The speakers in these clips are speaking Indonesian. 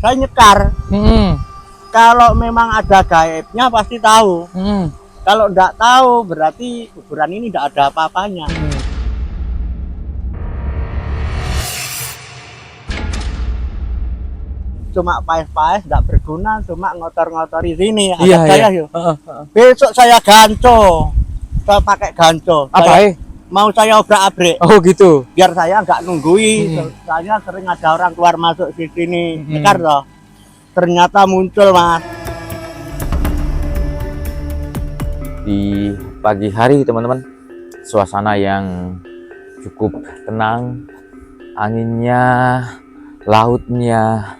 saya nyekar. Hmm. Kalau memang ada gaibnya pasti tahu. Hmm. Kalau enggak tahu berarti kuburan ini enggak ada apa-apanya. Cuma paes-paes enggak berguna, cuma ngotor-ngotori sini. Iya, saya iya. yuk. Besok saya ganco. Saya pakai ganco. Apa Saya, mau saya obrak-abrik. Oh gitu. Biar saya enggak nunggui. Saya sering ada orang keluar masuk di sini. Nyekar toh. Ternyata muncul, Mas. Di pagi hari teman-teman, suasana yang cukup tenang, anginnya, lautnya,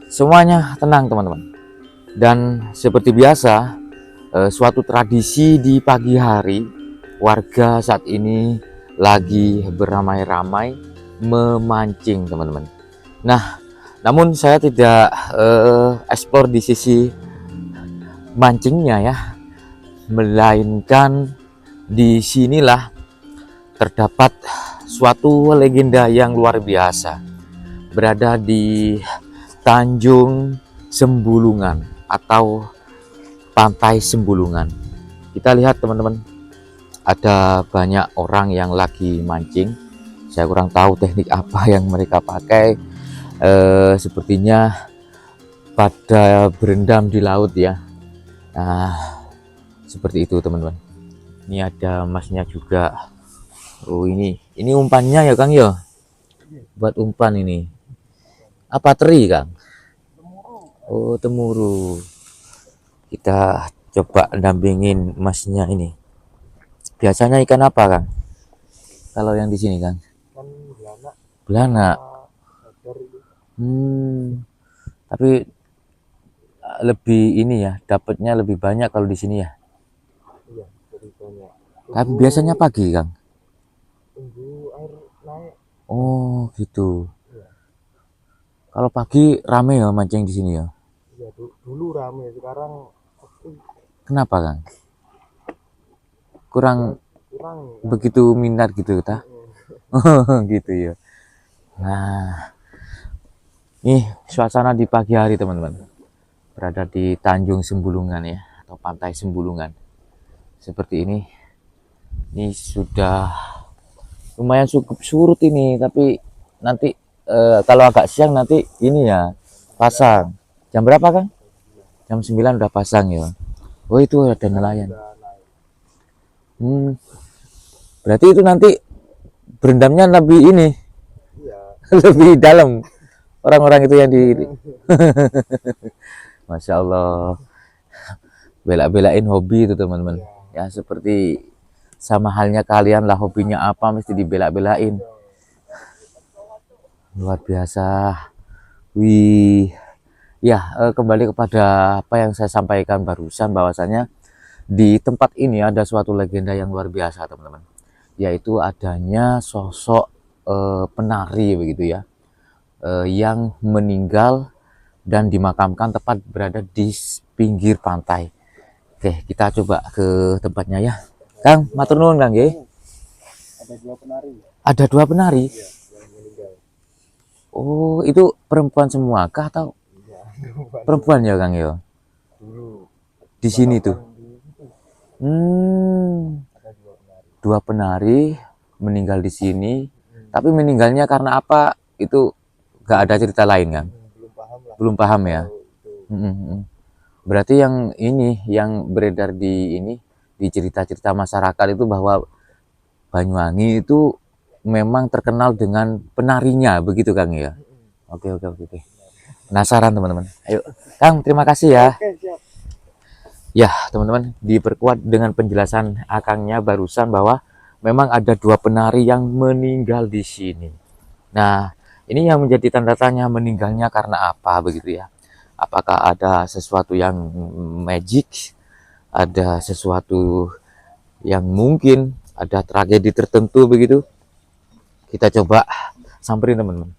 semuanya tenang teman-teman. Dan seperti biasa, suatu tradisi di pagi hari, warga saat ini lagi beramai-ramai memancing teman-teman. Nah, namun saya tidak eksplor di sisi mancingnya ya, melainkan di sinilah terdapat suatu legenda yang luar biasa berada di Tanjung Sembulungan atau Pantai Sembulungan. Kita lihat teman-teman, ada banyak orang yang lagi mancing. Saya kurang tahu teknik apa yang mereka pakai. Sepertinya pada berendam di laut ya. Nah, seperti itu teman-teman. Ini ada masnya juga. Oh ini umpannya ya Kang ya, buat umpan ini. Apa teri Kang? Oh temuru. Kita coba dampingin masnya ini. Biasanya ikan apa Kang? Kalau yang di sini Kang? Kan belana. Belana. Tapi lebih ini ya, dapatnya lebih banyak kalau di sini ya. Iya, lebih banyak. Tapi biasanya pagi Kang. Tunggu air naik. Oh gitu. Kalau pagi rame ya mancing di sini ya. Iya, dulu rame, sekarang Kenapa Kang? Kurang begitu minat gitu ta? Gitu ya. Nah, nih suasana di pagi hari teman-teman. Berada di Tanjung Sembulungan ya, atau Pantai Sembulungan. Seperti ini. Ini sudah lumayan cukup surut ini, tapi nanti kalau agak siang nanti ini ya pasang. Jam berapa Kang? Jam 9 udah pasang ya. Oh itu ada nelayan. Berarti itu nanti berendamnya lebih ini. Lebih dalam. Orang-orang itu yang di Masya Allah. Bela-belain hobi itu teman-teman. Ya seperti sama halnya kalian lah, hobinya apa mesti dibela-belain. Luar biasa. Wih. Ya, kembali kepada apa yang saya sampaikan barusan, bahwasanya di tempat ini ada suatu legenda yang luar biasa teman-teman, yaitu adanya sosok penari begitu ya, yang meninggal dan dimakamkan tepat berada di pinggir pantai. Oke, kita coba ke tempatnya ya. Kang, matur nuwun Kang nggih. Ada dua penari. Ada dua penari? Iya, yang meninggal. Oh, itu perempuan semua kah atau? Iya, perempuan ya Kang ya? dulu. Di sini tuh. Ada Dua penari meninggal di sini. Tapi meninggalnya karena apa? Itu nggak ada cerita lain kan? Belum paham lah. Belum paham ya. Berarti yang ini yang beredar di ini, di cerita-cerita masyarakat itu bahwa Banyuwangi itu memang terkenal dengan penarinya, begitu Kang ya. Oke. Penasaran teman-teman. Ayo Kang, terima kasih ya. Oke, siap. Ya teman-teman, diperkuat dengan penjelasan akangnya barusan bahwa memang ada dua penari yang meninggal di sini. Nah, ini yang menjadi tanda tanya, meninggalnya karena apa begitu ya? Apakah ada sesuatu yang magic, ada sesuatu yang mungkin ada tragedi tertentu begitu? Kita coba samperin teman-teman.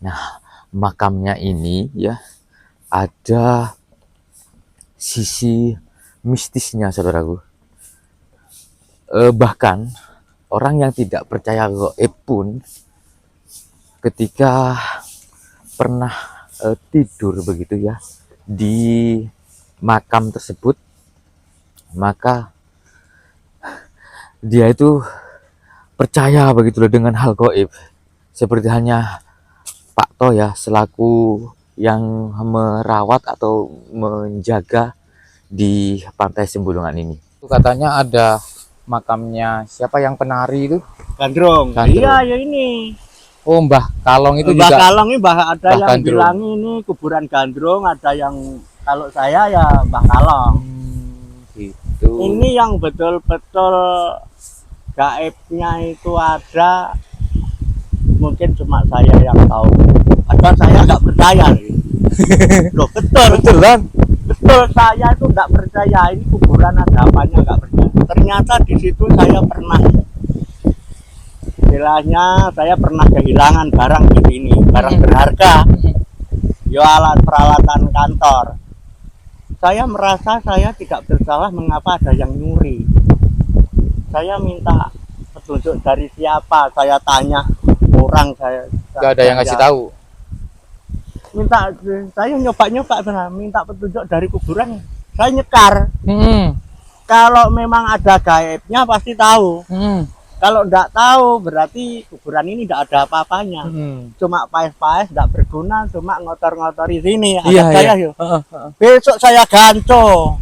Nah, makamnya ini ya ada sisi mistisnya saudaraku. Bahkan orang yang tidak percaya gaib pun ketika pernah tidur begitu ya di makam tersebut, maka dia itu percaya begitu loh dengan hal gaib. Seperti hanya Pak To ya selaku yang merawat atau menjaga di pantai Sembulungan ini. Katanya ada makamnya siapa yang penari itu? Gandrung. Gandrung. Iya, ya ini. Oh, Mbah Kalong itu Mbah juga. Kalong ini ada Mbah yang Gandrung. bilang ini kuburan Gandrung, ada yang kalau saya ya Mbah Kalong. Gitu. Ini yang betul-betul gaibnya itu ada, mungkin cuma saya yang tahu. Atau saya nggak percaya. Loh, betul kan? betul, saya itu nggak percaya ini kuburan ada apanya, nggak percaya. Ternyata di situ saya pernah, istilahnya saya pernah kehilangan barang di sini, barang berharga, yo alat peralatan kantor. Saya merasa saya tidak bersalah, mengapa ada yang nyuri. Saya minta petunjuk dari siapa, saya tanya orang, saya Gak ada yang ngasih tahu. minta, saya nyoba minta petunjuk dari kuburan, saya nyekar. Kalau memang ada gaibnya pasti tahu. Kalau enggak tahu berarti kuburan ini enggak ada apa-apanya. Cuma paes-paes enggak berguna, cuma ngotor-ngotori sini. Iya, saya iya. Besok saya ganco.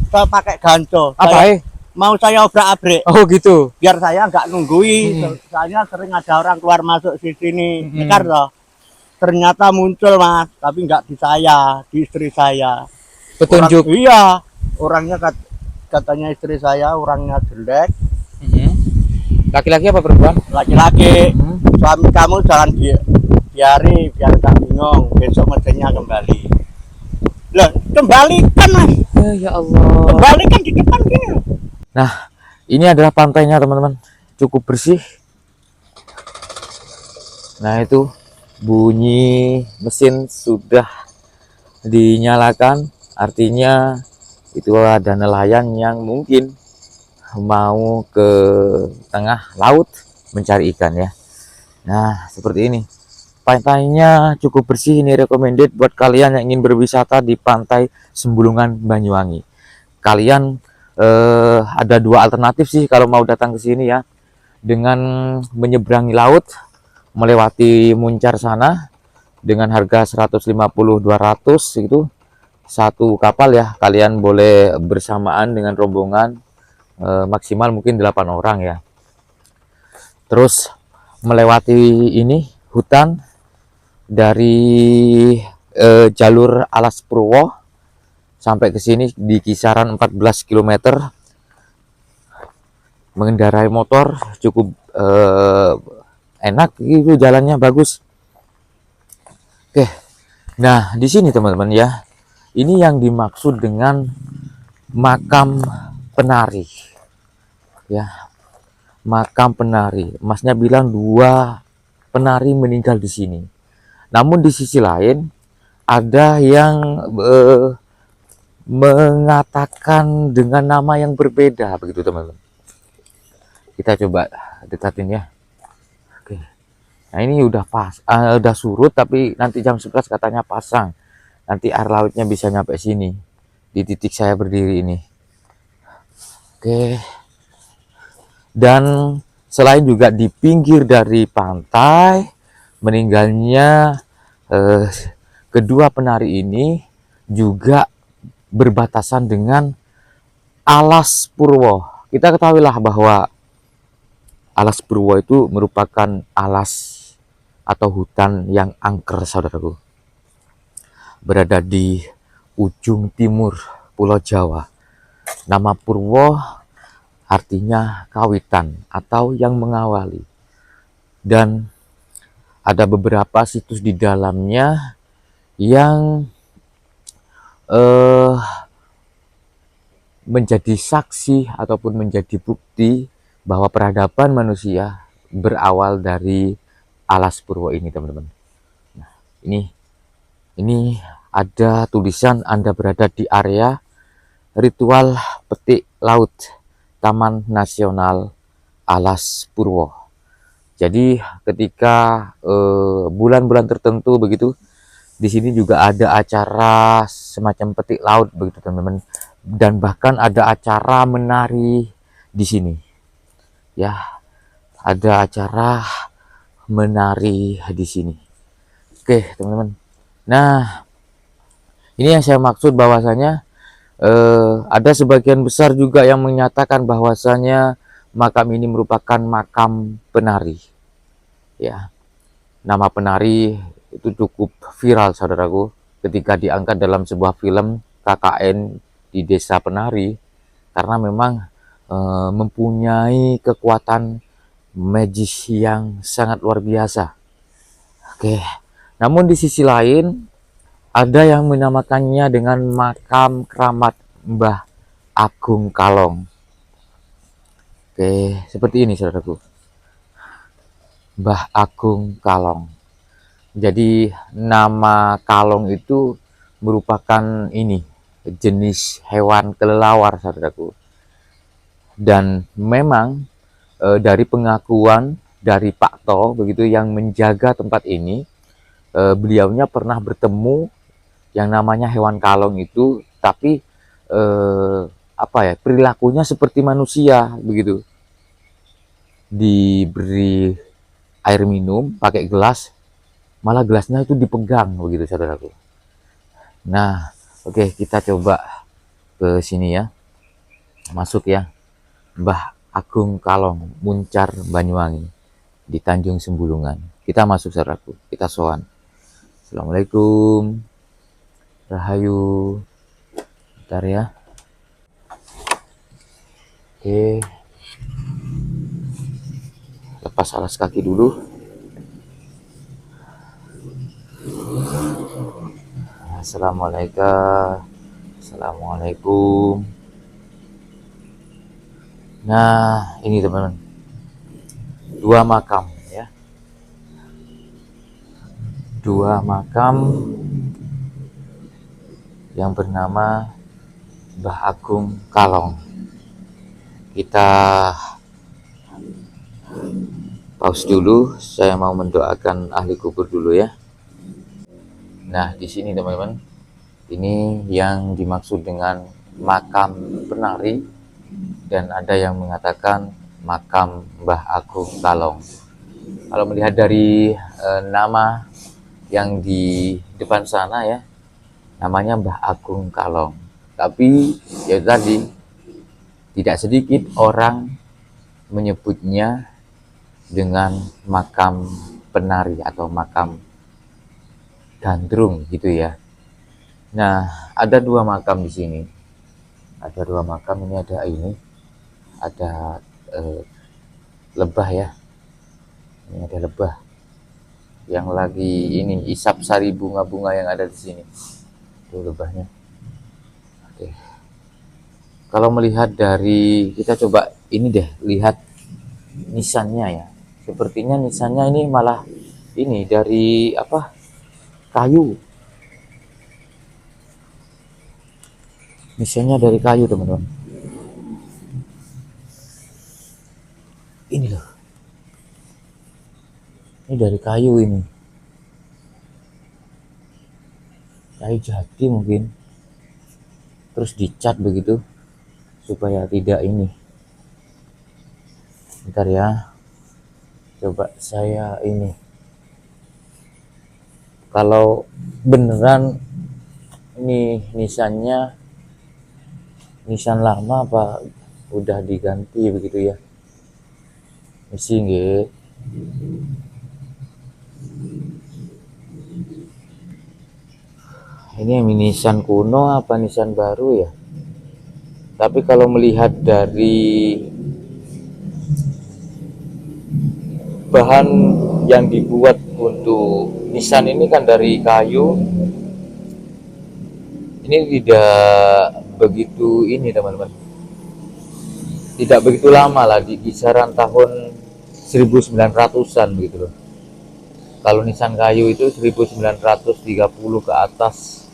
Saya pakai ganco. Apa mau saya obrak-abrik. Oh gitu. Biar saya enggak nunggui. Soalnya sering ada orang keluar masuk di sini. Nyekar loh. Ternyata muncul Mas, tapi enggak di saya, di istri saya. Petunjuk. Iya. Orangnya katanya istri saya orangnya jelek. Laki-laki apa perempuan? Laki-laki. Suami kamu jangan biari biar tak bingung, besok mestinya kembali. Loh, kembalikan Mas. Ya Allah. Kembalikan di depan gini. Nah, ini adalah pantainya teman-teman, cukup bersih. Nah itu bunyi mesin sudah dinyalakan, artinya itu ada nelayan yang mungkin mau ke tengah laut mencari ikan ya. Nah seperti ini, pantainya cukup bersih, ini recommended buat kalian yang ingin berwisata di pantai Sembulungan Banyuwangi. Kalian ada dua alternatif sih kalau mau datang ke sini ya, dengan menyeberangi laut melewati Muncar sana dengan harga 150-200 itu satu kapal ya. Kalian boleh bersamaan dengan rombongan maksimal mungkin 8 orang ya. Terus melewati ini hutan dari jalur Alas Purwo sampai ke sini di kisaran 14 km. Mengendarai motor cukup enak, itu jalannya bagus. Oke. Nah, di sini teman-teman ya. Ini yang dimaksud dengan makam penari. Ya. Makam penari. Masnya bilang 2 penari meninggal di sini. Namun di sisi lain ada yang mengatakan dengan nama yang berbeda begitu teman-teman. Kita coba dekatin ya. Oke. Nah ini udah udah surut, tapi nanti jam 11 katanya pasang. Nanti air lautnya bisa nyampe sini di titik saya berdiri ini. Oke. Dan selain juga di pinggir dari pantai meninggalnya kedua penari ini juga berbatasan dengan Alas Purwo. Kita ketahuilah bahwa Alas Purwo itu merupakan alas atau hutan yang angker, saudaraku. Berada di ujung timur Pulau Jawa. Nama Purwo artinya kawitan atau yang mengawali. Dan ada beberapa situs di dalamnya yang menjadi saksi ataupun menjadi bukti bahwa peradaban manusia berawal dari Alas Purwo ini, teman-teman. Nah, ini ada tulisan Anda berada di area ritual petik laut Taman Nasional Alas Purwo. Jadi ketika bulan-bulan tertentu begitu Di sini juga ada acara semacam petik laut begitu teman-teman, dan bahkan ada acara menari di sini. Ya, ada acara menari di sini. Oke, teman-teman. Nah, ini yang saya maksud bahwasanya ada sebagian besar juga yang menyatakan bahwasanya makam ini merupakan makam penari. Ya, nama penari itu cukup viral saudaraku ketika diangkat dalam sebuah film KKN di Desa Penari, karena memang mempunyai kekuatan magis yang sangat luar biasa. Oke, namun di sisi lain ada yang menamakannya dengan makam keramat Mbah Agung Kalong. Oke, seperti ini saudaraku, Mbah Agung Kalong. Jadi nama kalong itu merupakan ini jenis hewan kelelawar saudaraku. Dan memang dari pengakuan dari Pak To begitu yang menjaga tempat ini, beliaunya pernah bertemu yang namanya hewan kalong itu, tapi apa ya, perilakunya seperti manusia begitu. Diberi air minum pakai gelas, malah gelasnya itu dipegang begitu saudaraku. Nah, oke, kita coba ke sini ya, masuk ya. Mbah Agung Kalong, Muncar Banyuwangi di Tanjung Sembulungan. Kita masuk saudaraku, kita sowan. Assalamualaikum, Rahayu. Bentar ya. Oke, lepas alas kaki dulu. Assalamualaikum. Nah, ini teman-teman, dua makam ya, dua makam yang bernama Mbah Agung Kalong. Kita pause dulu, saya mau mendoakan ahli kubur dulu ya. Nah, di sini teman-teman, ini yang dimaksud dengan makam penari, dan ada yang mengatakan makam Mbah Agung Kalong. Kalau melihat dari nama yang di depan sana ya, namanya Mbah Agung Kalong. Tapi ya tadi, tidak sedikit orang menyebutnya dengan makam penari atau makam gandrung gitu ya. Nah, ada dua makam di sini. Ada dua makam, ini ada lebah ya. Ini ada lebah yang lagi ini isap sari bunga-bunga yang ada di sini. Itu lebahnya. Oke. Kalau melihat dari, kita coba ini deh, lihat nisannya ya. Sepertinya nisannya ini malah ini dari apa? Kayu. Nisannya dari kayu, teman-teman. Ini loh. Ini dari kayu ini. Kayu jati mungkin. Terus dicat begitu supaya tidak ini. Bentar ya. Coba saya ini. Kalau beneran ini nisannya nisan lama apa udah diganti begitu ya. Misi nggih. Ini nisan kuno apa nisan baru ya? Tapi kalau melihat dari bahan yang dibuat untuk nisan ini kan dari kayu, ini tidak begitu ini teman-teman, tidak begitu lama lah, di kisaran tahun 1900-an gitu loh. Kalau nisan kayu itu 1930 ke atas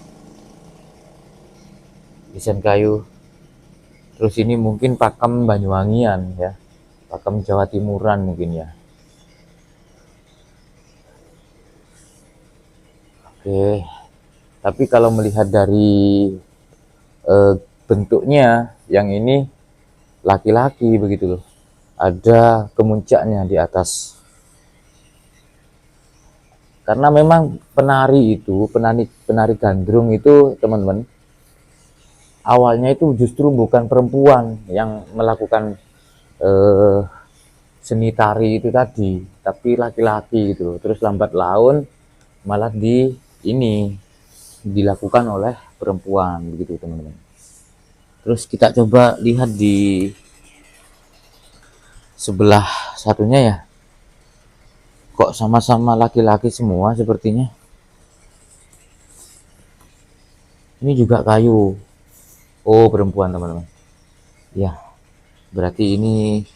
nisan kayu. Terus ini mungkin pakem Banyuwangian ya, pakem Jawa Timuran mungkin ya. Oke, tapi kalau melihat dari eh, bentuknya, yang ini laki-laki begitu loh. Ada kemuncaknya di atas. Karena memang penari itu, penari gandrung itu teman-teman, awalnya itu justru bukan perempuan yang melakukan eh, seni tari itu tadi, tapi laki-laki gitu loh. Terus lambat laun malah ini dilakukan oleh perempuan begitu teman-teman. Terus kita coba lihat di sebelah satunya ya, kok sama-sama laki-laki semua sepertinya. Ini juga kayu. Oh, perempuan teman-teman. Ya, berarti ini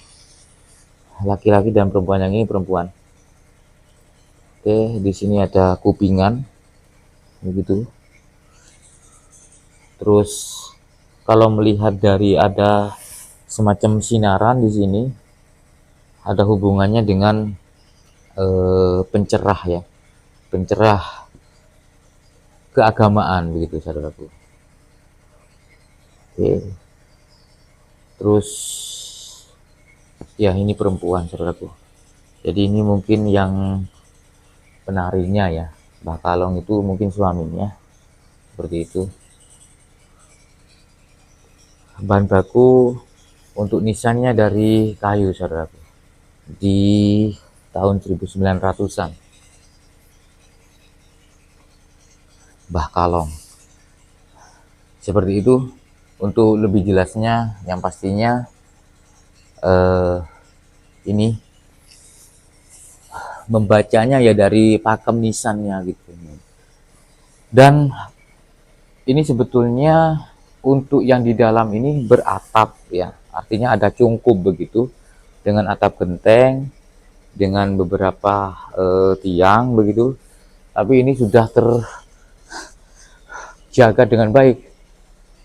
laki-laki dan perempuan, yang ini perempuan. Oke, di sini ada kupingan begitu. Terus kalau melihat dari ada semacam sinaran di sini, ada hubungannya dengan pencerah ya, pencerah keagamaan begitu saudaraku. Oke, terus ya ini perempuan saudaraku. Jadi ini mungkin yang penarinya ya, Mbah Kalong itu mungkin suaminya, seperti itu. Bahan baku untuk nisannya dari kayu saudaraku, di tahun 1900-an. Mbah Kalong seperti itu. Untuk lebih jelasnya, yang pastinya ini membacanya ya dari pakem nisannya gitu. Dan ini sebetulnya untuk yang di dalam ini beratap ya, artinya ada cungkup begitu, dengan atap genteng, dengan beberapa tiang begitu. Tapi ini sudah terjaga dengan baik.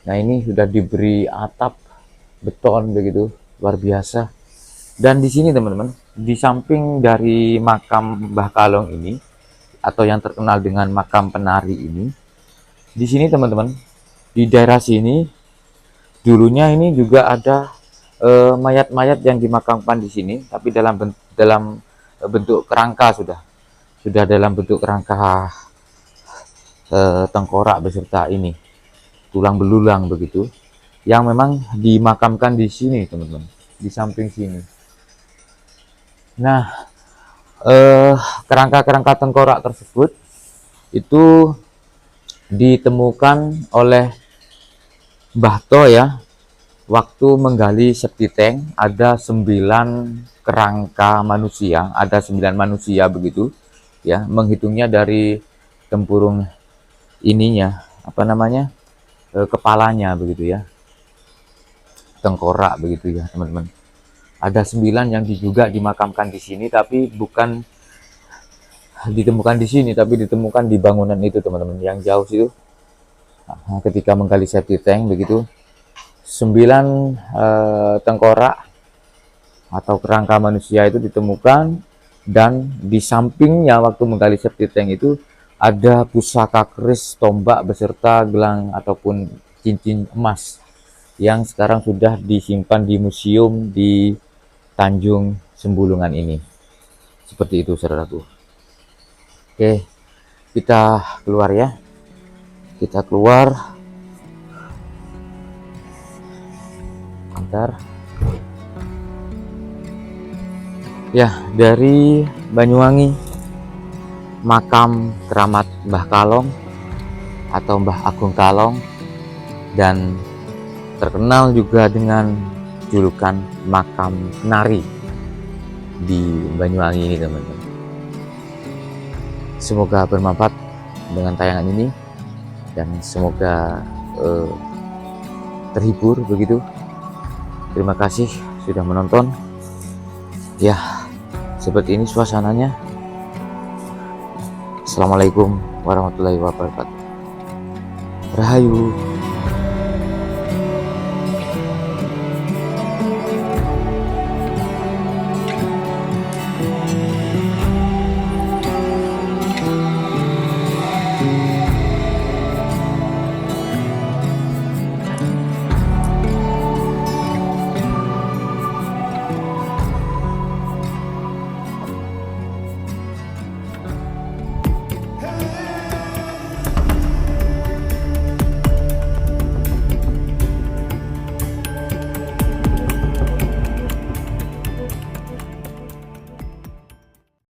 Nah, ini sudah diberi atap beton begitu, luar biasa. Dan di sini teman-teman, di samping dari makam Mbah Kalong ini, atau yang terkenal dengan makam penari ini, di sini teman-teman, di daerah sini dulunya ini juga ada mayat-mayat yang dimakamkan di sini, tapi dalam bentuk kerangka, sudah dalam bentuk kerangka tengkorak beserta ini tulang belulang begitu, yang memang dimakamkan di sini teman-teman, di samping sini. Nah, kerangka-kerangka tengkorak tersebut itu ditemukan oleh Mbah To ya, waktu menggali septi tank. Ada 9 kerangka manusia, ada 9 manusia begitu ya, menghitungnya dari tempurung ininya, apa namanya, kepalanya begitu ya, tengkorak begitu ya teman-teman. Ada 9 yang juga dimakamkan di sini, tapi bukan ditemukan di sini, tapi ditemukan di bangunan itu teman-teman, yang jauh situ. Nah, ketika menggali septic tank begitu, 9 tengkorak atau kerangka manusia itu ditemukan. Dan di sampingnya waktu menggali septic tank itu ada pusaka keris, tombak beserta gelang ataupun cincin emas yang sekarang sudah disimpan di museum di Tanjung Sembulungan ini. Seperti itu saudaraku. Oke, kita keluar ya. Kita keluar. Bentar. Ya, dari Banyuwangi, makam keramat Mbah Kalong atau Mbah Agung Kalong, dan terkenal juga dengan julukan makam penari di Banyuwangi ini teman-teman. Semoga bermanfaat dengan tayangan ini, dan semoga terhibur begitu. Terima kasih sudah menonton ya. Seperti ini suasananya. Assalamualaikum warahmatullahi wabarakatuh. Rahayu.